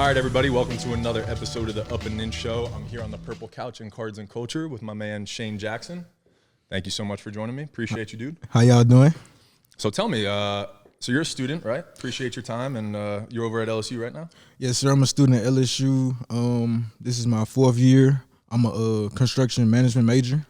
All right, everybody, welcome to another episode of the Up and In Show. I'm here on the purple couch in Cards and Culture with my man Shane Jackson. Thank you so much for joining me. Appreciate you, dude. How y'all doing? So tell me, so you're a student, right? Appreciate your time, and you're over at LSU right now? Yes, sir. I'm a student at LSU. This is my 4th year. I'm a construction management major.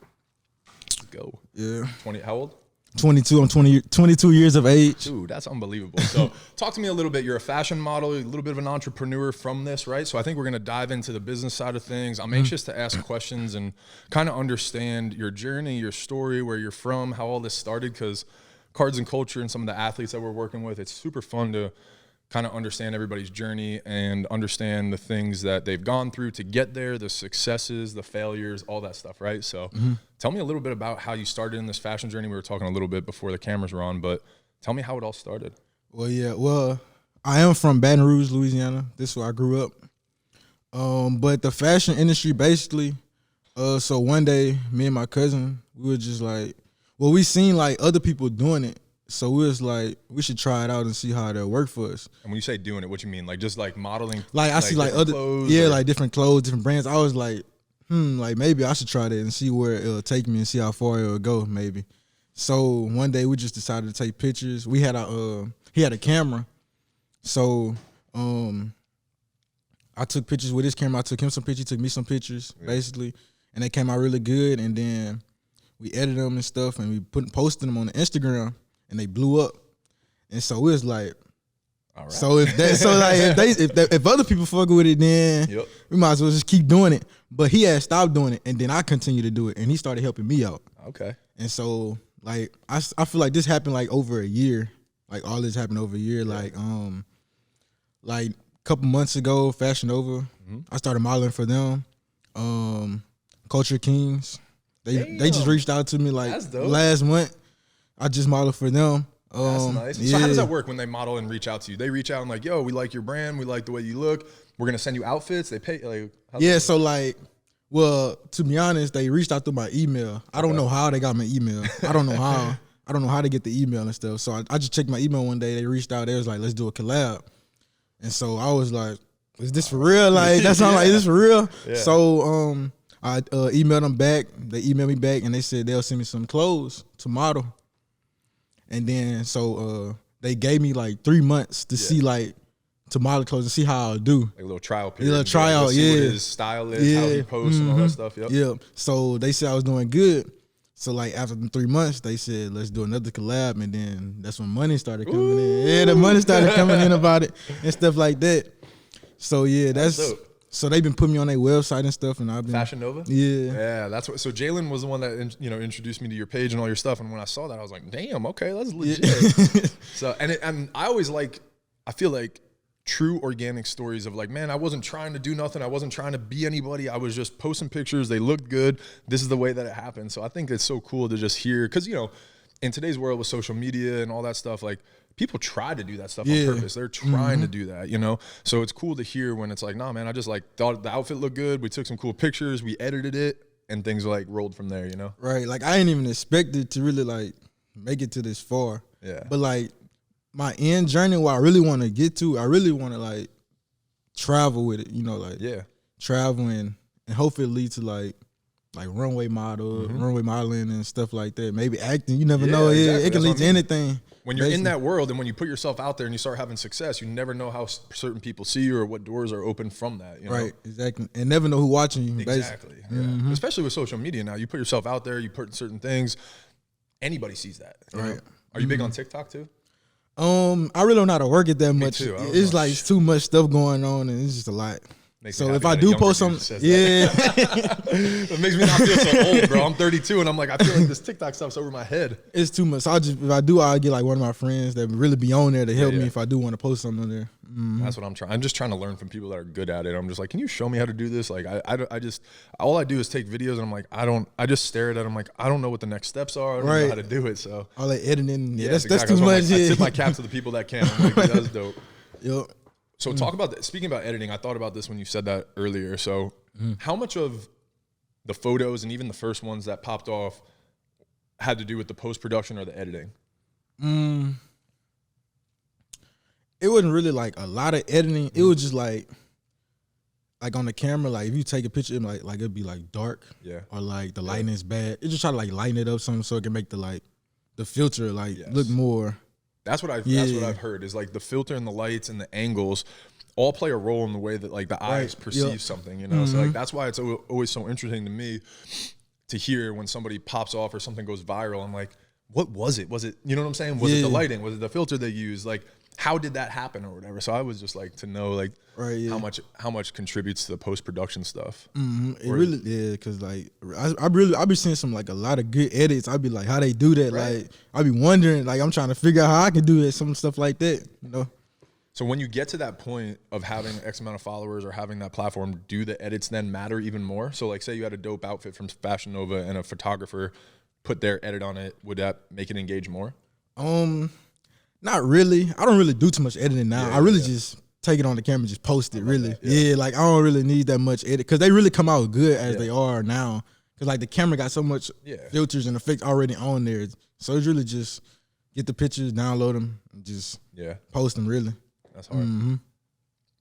Let's go. Yeah. 20, how old? 22. I'm 22 years of age. Dude, that's unbelievable. So talk to me a little bit. You're a fashion model, a little bit of an entrepreneur from this, right? So I think we're going to dive into the business side of things. I'm anxious to ask questions and kind of understand your journey, your story, where you're from, how all this started, because Cards and Culture and some of the athletes that we're working with, it's super fun to kind of understand everybody's journey and understand the things that they've gone through to get there, the successes, the failures, all that stuff, right? So tell me a little bit about how you started in this fashion journey. We were talking a little bit before the cameras were on, but tell me how it all started. Well, I am from Baton Rouge, Louisiana. This is where I grew up. But the fashion industry, basically, so one day, me and my cousin, we were just like, well, we seen like other people doing it. So we was like, we should try it out and see how it'll work for us. And when you say doing it, what you mean? Like just like modeling? Like I see like other, like different clothes, different brands. I was like, like maybe I should try that and see where it'll take me and see how far it'll go, maybe. So one day we just decided to take pictures. We had he had a camera. So I took pictures with his camera. I took him some pictures, he took me some pictures, basically. And they came out really good. And then we edited them and stuff and we posted them on the Instagram. And they blew up, and so it was like, all right. So if other people fuck with it, then we might as well just keep doing it. But he had stopped doing it, and then I continued to do it, and he started helping me out. Okay. And so like I feel like this happened like over a year, like all this happened over a year. Like a couple months ago, Fashion Nova, I started modeling for them. Culture Kings, they just reached out to me like last month. I just modeled for them. That's nice. Yeah. So how does that work when they model and reach out to you? They reach out and like, yo, we like your brand. We like the way you look. We're going to send you outfits. They pay. Like, so like, well, to be honest, they reached out through my email. I don't know how they got my email. I don't know how. I don't know how to get the email and stuff. So I just checked my email one day. They reached out. They was like, let's do a collab. And so I was like, is this for real? Like, that sounds like, is this for real? Yeah. So I emailed them back. They emailed me back and they said they'll send me some clothes to model. And then, so they gave me like 3 months to see like, to model clothes and see how I'll do. Like a little trial period. A little tryout, see what his style is, how he posts and all that stuff. Yep. So they said I was doing good. So like after the 3 months, they said, let's do another collab. And then that's when money started coming in. Yeah, the money started coming in about it and stuff like that. So yeah, that's dope. So they've been putting me on their website and stuff, and I've been Fashion Nova. Yeah, that's what. So Jalen was the one that introduced me to your page and all your stuff. And when I saw that, I was like, damn, okay, that's legit. Yeah. So and I always I feel like true organic stories of like, man, I wasn't trying to do nothing. I wasn't trying to be anybody. I was just posting pictures. They looked good. This is the way that it happened. So I think it's so cool to just hear, because in today's world with social media and all that stuff, like, people try to do that stuff on purpose. They're trying to do that, So it's cool to hear when it's like, nah, man, I just like thought the outfit looked good. We took some cool pictures. We edited it, and things like rolled from there, Right. Like I ain't even expected to really like make it to this far. Yeah. But like my end journey, what I really want to get to, I really want to like travel with it, travel and hopefully lead to like runway modeling and stuff like that. Maybe acting, you never know. Exactly. It can lead to anything. When you're in that world and when you put yourself out there and you start having success, you never know how certain people see you or what doors are open from that. Right, exactly. And never know who's watching you. Exactly. Yeah. Especially with social media now. You put yourself out there, you put certain things, anybody sees that. Right. Are you big on TikTok too? I really don't know how to work it that much. Me too. It's like it's too much stuff going on and it's just a lot. So if I do post something, it makes me not feel so old, bro. I'm 32 and I'm like, I feel like this TikTok stuff's over my head. It's too much. So if I do, I'll get like one of my friends that really be on there to help me if I do want to post something on there. That's what I'm trying. I'm just trying to learn from people that are good at it. I'm just like, can you show me how to do this? Like, I just all I do is take videos and I'm like, I just stare at it. I'm like, I don't know what the next steps are. I don't know how to do it. So all that editing, that's exactly. too much. Like, I tip my cap to the people that can. I'm like, that's dope. Yep. So talk about that. Speaking about editing, I thought about this when you said that earlier. So how much of the photos and even the first ones that popped off had to do with the post-production or the editing? It wasn't really like a lot of editing. It was just like like on the camera, like if you take a picture, like it'd be like dark, or like the lighting is bad. It just try to like lighten it up something so it can make the filter like look more. That's what I've heard is like the filter and the lights and the angles all play a role in the way that like the eyes perceive something, you know. So like that's why it's always so interesting to me to hear when somebody pops off or something goes viral. I'm like, what was it? Was it, you know what I'm saying? Was it the lighting? Was it the filter they used? Like, how did that happen or whatever? So I was just like to know like how much contributes to the post-production stuff. It really, cause like I be seeing some like a lot of good edits. I be like, how they do that? Like I be wondering, like I'm trying to figure out how I can do it, some stuff like that, you know. So when you get to that point of having X amount of followers or having that platform, do the edits then matter even more? So like say you had a dope outfit from Fashion Nova and a photographer put their edit on it, would that make it engage more? Not really. I don't really do too much editing now. I really just take it on the camera and just post it, really. Like I don't really need that much edit because they really come out good as they are now. Because like the camera got so much filters and effects already on there. So it's really just get the pictures, download them, and just post them, really. That's hard.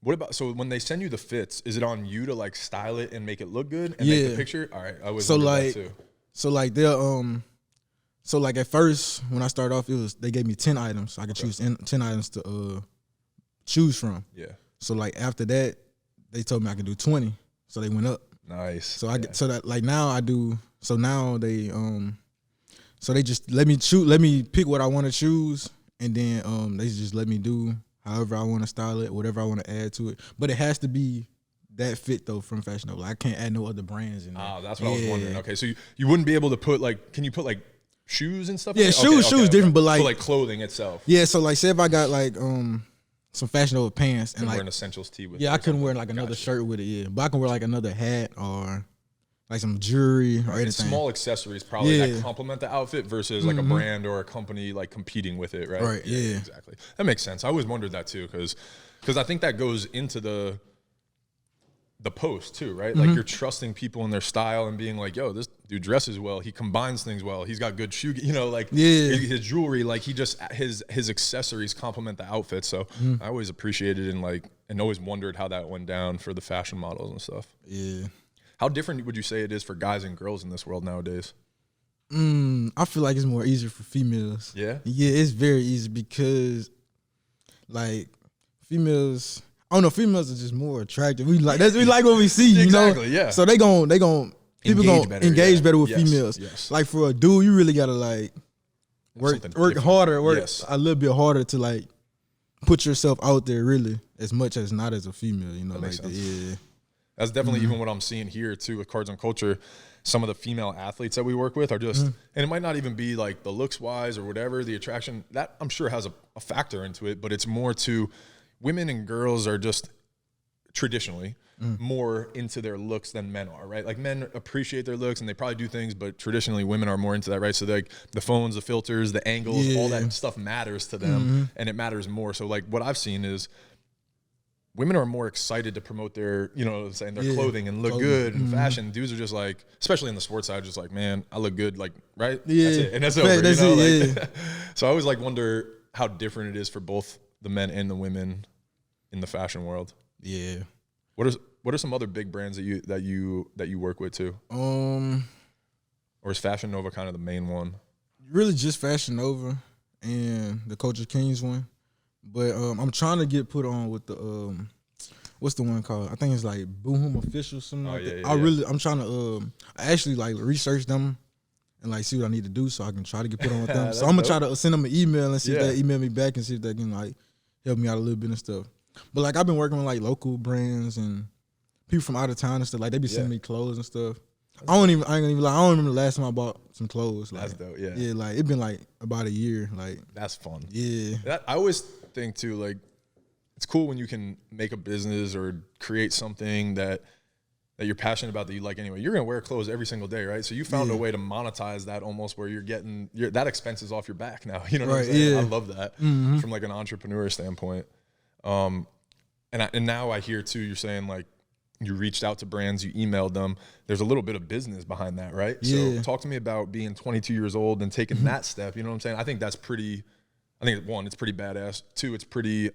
What about, so when they send you the fits, is it on you to like style it and make it look good and make the picture? All right, I was that too. So like they'll so like at first when I started off, they gave me 10 items. So I could choose 10 items to choose from. Yeah. So like after that, they told me I could do 20. So they went up. Nice. So so that like now I do. So now they so they just let me pick what I want to choose, and then they just let me do however I want to style it, whatever I want to add to it. But it has to be that fit though from Fashion Nova. I can't add no other brands in there. Oh, that's what I was wondering. Okay, so you wouldn't be able to put like, can you put like shoes and stuff? Yeah, shoes different, but like clothing itself. Yeah, so like say if I got like some Fashion Nova pants and like wear an essentials tee with. Yeah, I couldn't wear like another shirt with it. Yeah, but I can wear like another hat or like some jewelry or anything. Small accessories probably that complement the outfit versus like a brand or a company like competing with it, right? Right. Yeah. Exactly. That makes sense. I always wondered that too, because I think that goes into the post too, right? Like you're trusting people in their style and being like, yo, this dude dresses well. He combines things well. He's got good shoe, you know, like his jewelry, like his accessories complement the outfit. So I always appreciated and always wondered how that went down for the fashion models and stuff. Yeah. How different would you say it is for guys and girls in this world nowadays? I feel like it's more easier for females. Yeah? Yeah, it's very easy because like females, I don't know, females are just more attractive. We like what we see, you know? Exactly, yeah. So people gonna engage better with females. Yes. Like for a dude, you really gotta like work harder, a little bit harder to like put yourself out there really as much as not as a female, you know, that like makes sense. Yeah. That's definitely even what I'm seeing here too with Cards on Culture. Some of the female athletes that we work with are just, and it might not even be like the looks wise or whatever, the attraction, that I'm sure has a factor into it, but it's more to women and girls are just traditionally more into their looks than men are, right? Like men appreciate their looks and they probably do things, but traditionally women are more into that, right? So like the phones, the filters, the angles, all that stuff matters to them and it matters more. So like what I've seen is women are more excited to promote their, you know what I'm saying, their clothing and look good and fashion. Dudes are just like, especially in the sports side, just like, man, I look good, like, right? Yeah. That's it. And that's over, you know? Like, so I always like wonder how different it is for both the men and the women in the fashion world. Yeah. What are some other big brands that you work with too? Or is Fashion Nova kind of the main one? Really just Fashion Nova and the Culture Kings one. But I'm trying to get put on with the what's the one called? I think it's like Boohoo Official, something like that. I'm trying to I actually like research them and like see what I need to do so I can try to get put on with them. So I'm gonna try to send them an email and see if they email me back and see if they can like help me out a little bit and stuff. But like I've been working with like local brands and people from out of town and stuff. Like they be sending me clothes and stuff. I ain't gonna even lie, I don't remember the last time I bought some clothes. Like, that's dope. Yeah. Yeah, like it been like about a year. Like that's fun. Yeah. I always think too, like it's cool when you can make a business or create something that you're passionate about that you like anyway. You're gonna wear clothes every single day, right? So you found a way to monetize that almost where you're getting that expense is off your back now. You know what I'm saying? I love that from like an entrepreneur standpoint. And now I hear too, you're saying like you reached out to brands, you emailed them. There's a little bit of business behind that, right? Yeah. So talk to me about being 22 years old and taking that step. You know what I'm saying? I think that's pretty. I think one, it's pretty badass. Two, it's pretty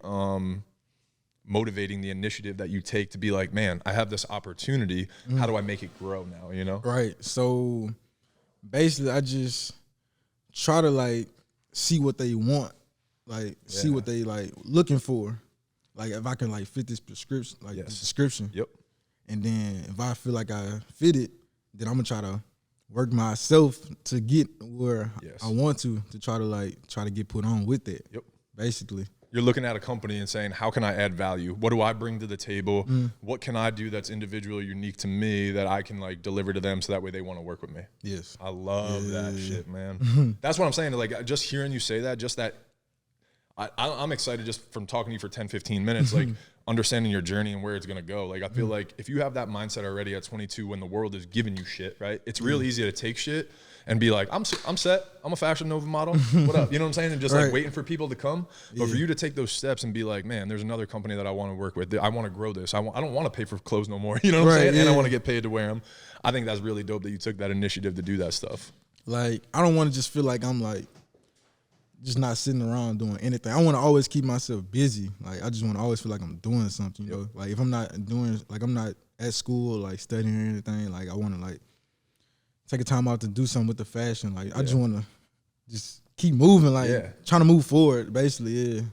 motivating the initiative that you take to be like, man, I have this opportunity. How do I make it grow now? You know? Right. So basically, I just try to like see what they want, like see what they like looking for. Like if I can like fit this prescription, like this description. Yep. And then if I feel like I fit it, then I'm gonna try to work myself to get where I want to try to get put on with it. Yep. Basically. You're looking at a company and saying, how can I add value? What do I bring to the table? What can I do that's individually unique to me that I can like deliver to them so that way they want to work with me? Yes. I love that shit, man. That's what I'm saying. Like just hearing you say that, just that, I'm excited just from talking to you for 10, 15 minutes, like understanding your journey and where it's going to go. Like I feel like if you have that mindset already at 22 when the world is giving you shit, right? It's real easy to take shit and be like, I'm set. I'm a Fashion Nova model. What up? You know what I'm saying? And just like waiting for people to come. But for you to take those steps and be like, man, there's another company that I want to work with. I want to grow this. I don't want to pay for clothes no more. You know what I'm saying? And I want to get paid to wear them. I think that's really dope that you took that initiative to do that stuff. Like, I don't want to just feel like I'm like, just not sitting around doing anything. I want to always keep myself busy. Like, I just want to always feel like I'm doing something, you know? Like, if I'm not doing, like, I'm not at school, like, studying or anything, like, I want to, like, take a time out to do something with the fashion. Like, I just want to just keep moving, like, trying to move forward, basically,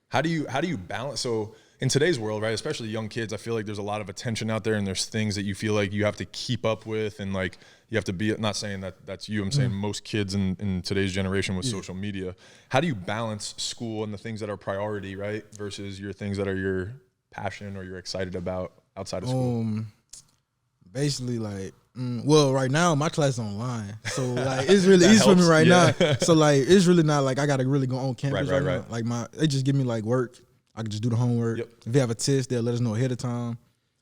How do you balance? So in today's world, right, especially young kids, I feel like there's a lot of attention out there and there's things that you feel like you have to keep up with and like you have to be, not saying that that's you, I'm saying most kids in today's generation with social media. How do you balance school and the things that are priority, right, versus your things that are your passion or you're excited about outside of school? Basically, like, well, right now my class is online, so like it's really easy for me right now. So like it's really not like I gotta really go on campus right now. Like they just give me like work. I can just do the homework. If they have a test, they'll let us know ahead of time.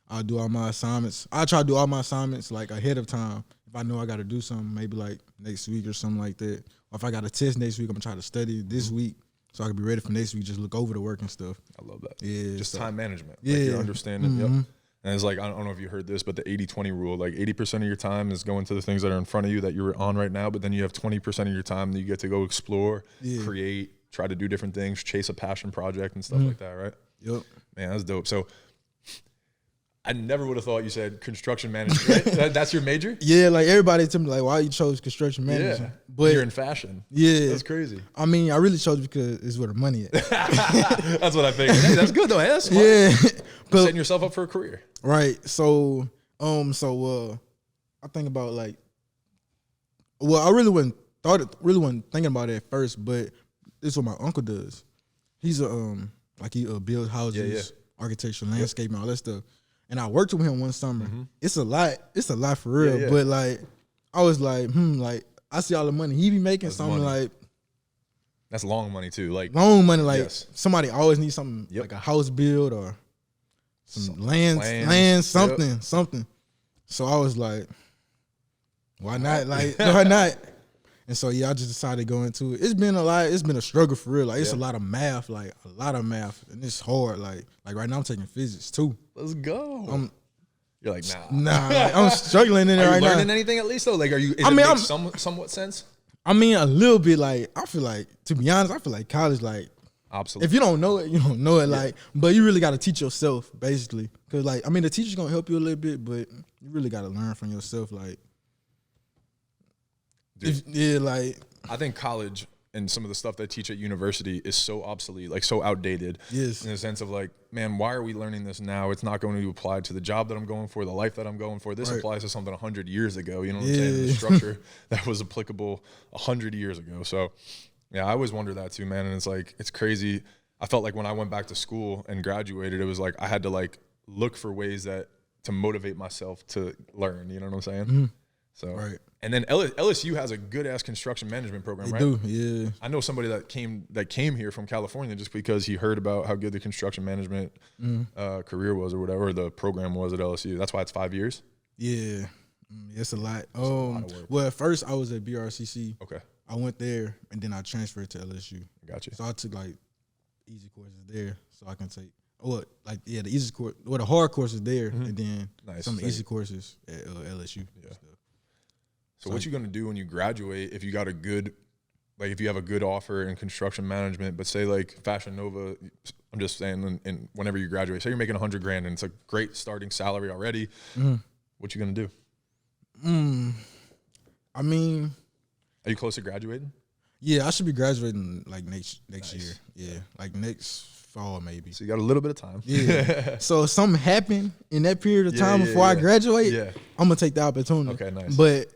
I'll do all my assignments. I try to do all my assignments like ahead of time. If I know I gotta do something, maybe like next week or something like that. Or if I got a test next week, I'm gonna try to study this week so I can be ready for next week. Just look over the work and stuff. I love that. Yeah, just time management. Like you're understanding. And it's like, I don't know if you heard this, but the 80-20 rule, like 80% of your time is going to the things that are in front of you that you're on right now, but then you have 20% of your time that you get to go explore, create, try to do different things, chase a passion project and stuff like that, right? Yep. Man, that's dope. So I never would have thought you said construction management, right? That's your major? Yeah, like everybody tell me like, why you chose construction management? Yeah, but you're in fashion. Yeah. That's crazy. I mean, I really chose because it's where the money at. That's what I figured. Hey, that's good though. Hey, that's smart. Yeah. But, setting yourself up for a career. Right. So, I think about like, well, I really wasn't thinking about it at first, but this is what my uncle does. He's he builds houses, architecture, landscaping, all that stuff. And I worked with him one summer. It's a lot for real. But like, I was like, like I see all the money he be making. That's something money. Like that's long money too. Like long money. Like somebody always needs something like a house build or some land, something. So I was like, why not? Like, why not? And so I just decided to go into it. It's been a struggle for real. Like it's a lot of math, and it's hard. Like right now I'm taking physics too. Let's go. You're like, nah. Like, I'm struggling in it right now. Are you learning anything at least though? Like, make somewhat sense? I mean, a little bit. Like, I feel like, to be honest, I feel like college, like, absolutely. If you don't know it, you don't know it. Like, but you really got to teach yourself, basically. Because, like, I mean, the teacher's going to help you a little bit, but you really got to learn from yourself. Like, I think college and some of the stuff they teach at university is so obsolete, like so outdated. Yes. In the sense of like, man, why are we learning this now? It's not going to apply to the job that I'm going for, the life that I'm going for. This applies to something 100 years ago. You know what I'm saying? The structure that was applicable 100 years ago. So, yeah, I always wonder that too, man. And it's like, it's crazy. I felt like when I went back to school and graduated, it was like I had to like look for ways to motivate myself to learn. You know what I'm saying? So, and then LSU has a good ass construction management program, right? They do, yeah. I know somebody that came here from California just because he heard about how good the construction management career was or whatever the program was at LSU. That's why it's 5 years. Yeah, it's a lot. A lot of work. Well, at first I was at BRCC. Okay. I went there and then I transferred to LSU. Gotcha. So I took like easy courses there, so I can take the easy course, the hard courses there, and then some of the easy courses at LSU. Yeah. So what you gonna do when you graduate if you got a good like if you have a good offer in construction management, but say like Fashion Nova, I'm just saying, and whenever you graduate, say you're making $100,000 and it's a great starting salary already, what you gonna do? I mean, are you close to graduating? Yeah, I should be graduating like next year. Yeah, like next fall maybe. So you got a little bit of time. Yeah. So if something happened in that period of time before I graduate, I'm gonna take the opportunity. Okay, nice. But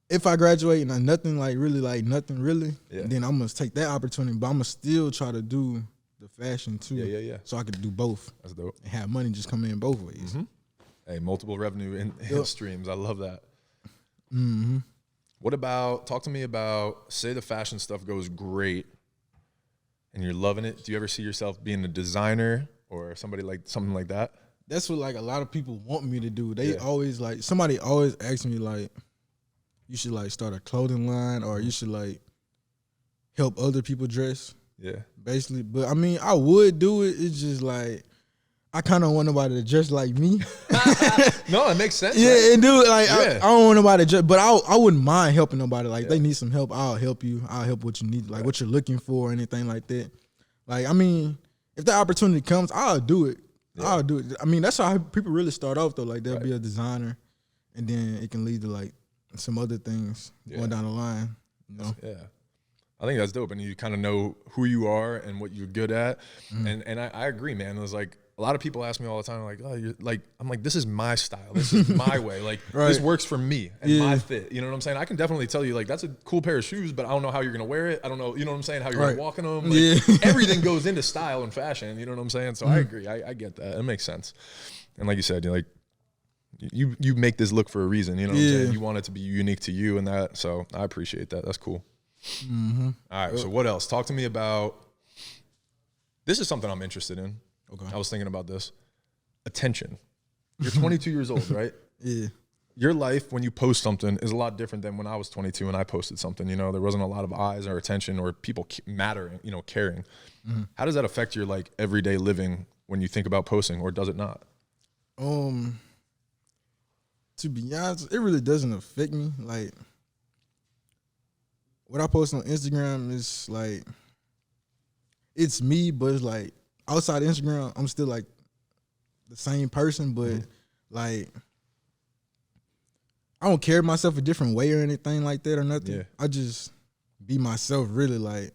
if I graduate and nothing really, then I'm gonna take that opportunity. But I'm gonna still try to do the fashion too. Yeah. So I could do both. That's dope. And have money just come in both ways. Hey, multiple revenue streams. I love that. What about, talk to me about, say the fashion stuff goes great and you're loving it. Do you ever see yourself being a designer or something like that? That's what like a lot of people want me to do. They always like, somebody always asks me like, you should like start a clothing line or you should like help other people dress. Yeah. Basically. But I mean, I would do it. It's just like, I kind of want nobody to dress like me. No, it makes sense. Yeah, right? And dude, like I don't want nobody to dress, but I wouldn't mind helping nobody. Like they need some help, I'll help you. I'll help what you need, like what you're looking for, or anything like that. Like I mean, if the opportunity comes, I'll do it. I'll do it. I mean, that's how people really start off though. Like they'll be a designer, and then it can lead to like some other things going down the line. You know? Yeah. I think that's dope, and you kind of know who you are and what you're good at, and I agree, man. It was like a lot of people ask me all the time, like, oh, you're like, I'm like, this is my style, this is my way, like this works for me and my fit. You know what I'm saying? I can definitely tell you, like, that's a cool pair of shoes, but I don't know how you're gonna wear it. I don't know, you know what I'm saying? How you're gonna walk in them. Like, everything goes into style and fashion. You know what I'm saying? So I agree. I get that. It makes sense. And like you said, you're like, you make this look for a reason. You know what I'm saying? You want it to be unique to you and that. So I appreciate that. That's cool. All right. So what else? Talk to me about. This is something I'm interested in. Okay. I was thinking about this. Attention. You're 22 years old, right? Yeah. Your life when you post something is a lot different than when I was 22 and I posted something. You know, there wasn't a lot of eyes or attention or people mattering, you know, caring. How does that affect your like everyday living when you think about posting, or does it not? To be honest, it really doesn't affect me. Like what I post on Instagram is like, it's me, but it's like outside of Instagram, I'm still like the same person, but like I don't carry myself a different way or anything like that or nothing. Yeah. I just be myself, really, like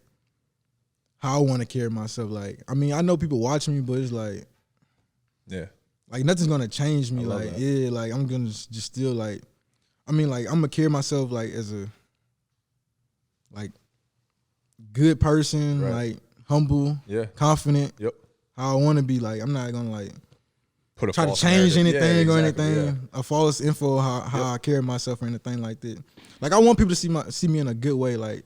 how I want to carry myself. Like, I mean, I know people watching me, but it's like, like nothing's gonna change me. Like, like I'm gonna just still like, I mean, like I'm gonna carry myself like as a like good person, like humble, confident. How I want to be. Like I'm not gonna like try to change anything or anything. A false info how I carry myself or anything like that. Like I want people to see me in a good way. Like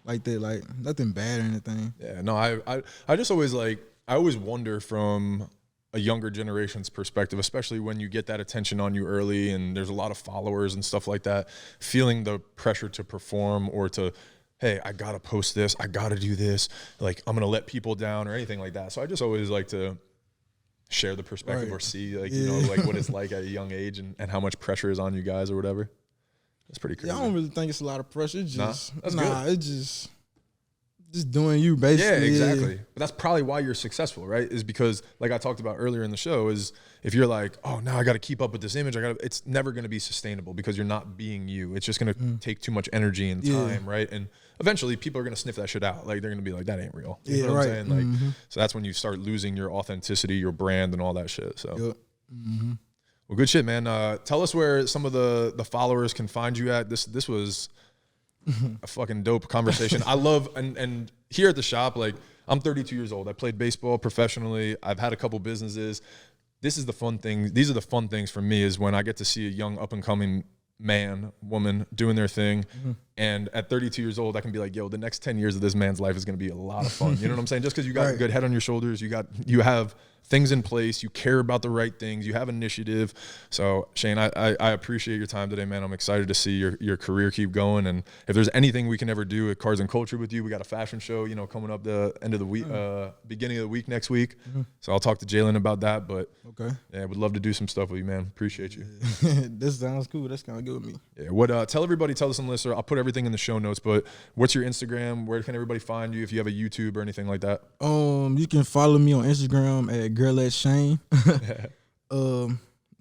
like that. Like nothing bad or anything. Yeah. No. I just always like, I always wonder from a younger generation's perspective, especially when you get that attention on you early and there's a lot of followers and stuff like that, feeling the pressure to perform or to, hey, I gotta post this, I gotta do this, like I'm gonna let people down or anything like that. So I just always like to share the perspective or see like, you know, like what it's like at a young age and how much pressure is on you guys or whatever. That's pretty crazy. Yeah, I don't really think it's a lot of pressure. It's just, it's just doing you, basically. Yeah, exactly. But that's probably why you're successful, right? Is because, like I talked about earlier in the show, is if you're like, oh, now I got to keep up with this image, it's never going to be sustainable because you're not being you. It's just going to take too much energy and time, right? And eventually people are going to sniff that shit out. Like they're going to be like, that ain't real. You know what I'm saying? Like, so that's when you start losing your authenticity, your brand, and all that shit. So, well, good shit, man. Tell us where some of the followers can find you at. This was a fucking dope conversation. I love, and here at the shop, like I'm 32 years old. I played baseball professionally. I've had a couple businesses. This is the fun thing. These are the fun things for me is when I get to see a young up and coming man, woman doing their thing. And at 32 years old, I can be like, yo, the next 10 years of this man's life is going to be a lot of fun. You know what I'm saying? Just because you got a good head on your shoulders, you have things in place. You care about the right things. You have initiative. So Shane, I appreciate your time today, man. I'm excited to see your career keep going. And if there's anything we can ever do at Cards and Culture with you, we got a fashion show, you know, coming up the end of the week, beginning of the week next week. So I'll talk to Jalen about that. But Okay. yeah, would love to do some stuff with you, man. Appreciate you. This sounds cool. That's kind of good with me. Yeah. Tell everybody, tell us some listener. I'll put everything in the show notes. But what's your Instagram? Where can everybody find you if you have a YouTube or anything like that? You can follow me on Instagram at GirletShane.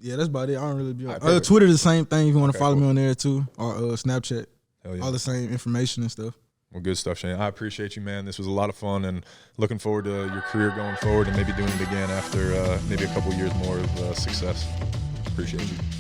Yeah, that's about it. I don't really be on Twitter. The same thing. If you want to follow me on there too, or Snapchat. Hell yeah. All the same information and stuff. Well, good stuff, Shane. I appreciate you, man. This was a lot of fun, and looking forward to your career going forward and maybe doing it again after maybe a couple years more of success. Appreciate you.